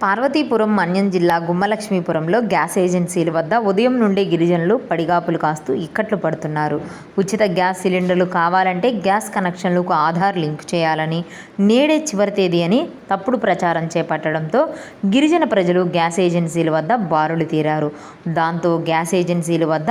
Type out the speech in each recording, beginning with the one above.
పార్వతీపురం మన్యం జిల్లా గుమ్మలక్ష్మీపురంలో గ్యాస్ ఏజెన్సీల వద్ద ఉదయం నుండే గిరిజనులు పడిగాపులు కాస్తూ ఇక్కట్లు పడుతున్నారు. ఉచిత గ్యాస్ సిలిండర్లు కావాలంటే గ్యాస్ కనెక్షన్లకు ఆధార్ లింక్ చేయాలని, నేడే చివరి తేదీ అని తప్పుడు ప్రచారం చేపట్టడంతో గిరిజన ప్రజలు గ్యాస్ ఏజెన్సీల వద్ద బారులు తీరారు. దాంతో గ్యాస్ ఏజెన్సీల వద్ద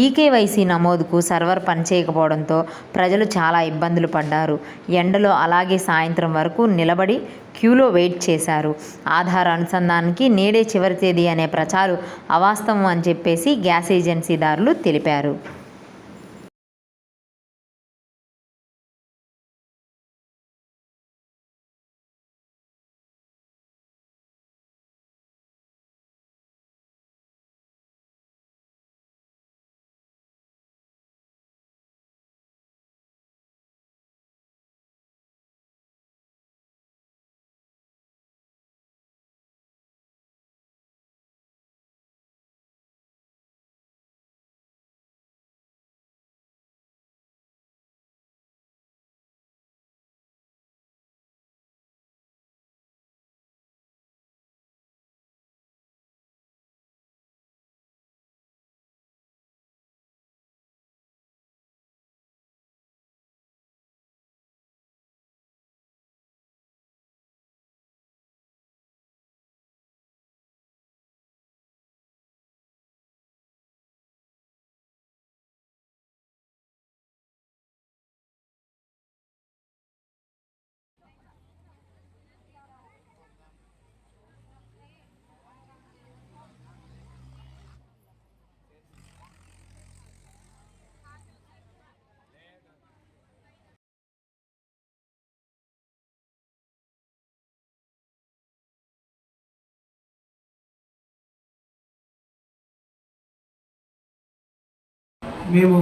ఈకేవైసీ నమోదుకు సర్వర్ పనిచేయకపోవడంతో ప్రజలు చాలా ఇబ్బందులు పడ్డారు. ఎండలో అలాగే సాయంత్రం వరకు నిలబడి క్యూలో వెయిట్ చేశారు. ఆధార్ అనుసంధానానికి నేడే చివరి తేదీ అనే ప్రచారం అవాస్తవం అని చెప్పేసి గ్యాస్ ఏజెన్సీదారులు తెలిపారు. మేము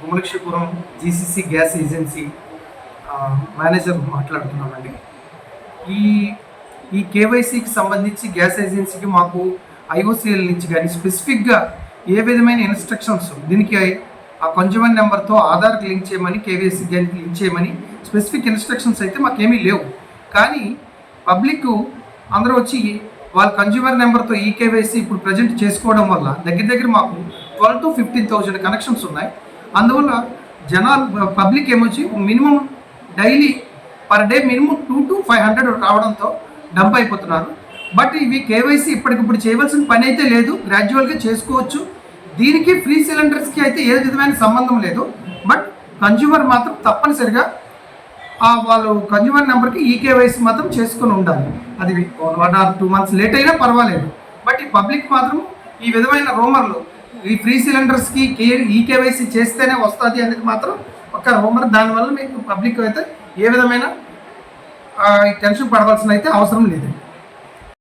Gummalakshmipuram GCC gas agency manager మాట్లాడుతున్నామండి. ఈ కేవైసీకి సంబంధించి గ్యాస్ ఏజెన్సీకి మాకు ఐఓసీఎల్ నుంచి కానీ స్పెసిఫిక్గా ఏ విధమైన ఇన్స్ట్రక్షన్స్ దీనికి ఆ కన్జ్యూమర్ నెంబర్తో ఆధార్కి లింక్ చేయమని, కేవైసీ దానికి లింక్ చేయమని స్పెసిఫిక్ ఇన్స్ట్రక్షన్స్ అయితే మాకేమీ లేవు. కానీ పబ్లిక్ అందరూ వచ్చి వాళ్ళ కన్జ్యూమర్ నెంబర్తో ఈ కేవైసీ ఇప్పుడు ప్రజెంట్ చేసుకోవడం వల్ల దగ్గర మాకు 12,000 to 15,000 కనెక్షన్స్ ఉన్నాయి. అందువల్ల జనాలు పబ్లిక్ ఏమొచ్చి minimum daily per day minimum 200 to 500 రావడంతో డంప్ అయిపోతున్నారు. బట్ ఇవి కేవైసీ ఇప్పటికిప్పుడు చేయవలసిన పని అయితే లేదు, గ్రాడ్యువల్గా చేసుకోవచ్చు. దీనికి ఫ్రీ సిలిండర్స్కి అయితే ఏ విధమైన సంబంధం లేదు. బట్ కన్జ్యూమర్ మాత్రం తప్పనిసరిగా వాళ్ళు కన్జ్యూమర్ నెంబర్కి ఈకేవైసీ మాత్రం చేసుకొని ఉండాలి. అది 1 or 2 months లేట్ అయినా పర్వాలేదు. బట్ ఈ పబ్లిక్ మాత్రం ఈ విధమైన రూమర్లు, ఈ ఫ్రీ సిలిండర్స్కి ఈకేవైసీ చేస్తేనే వస్తుంది అనేది మాత్రం ఒక రూమర్. దానివల్ల మీకు పబ్లిక్ అయితే ఏ విధమైన టెన్షన్ పడవలసిన అయితే అవసరం లేదు.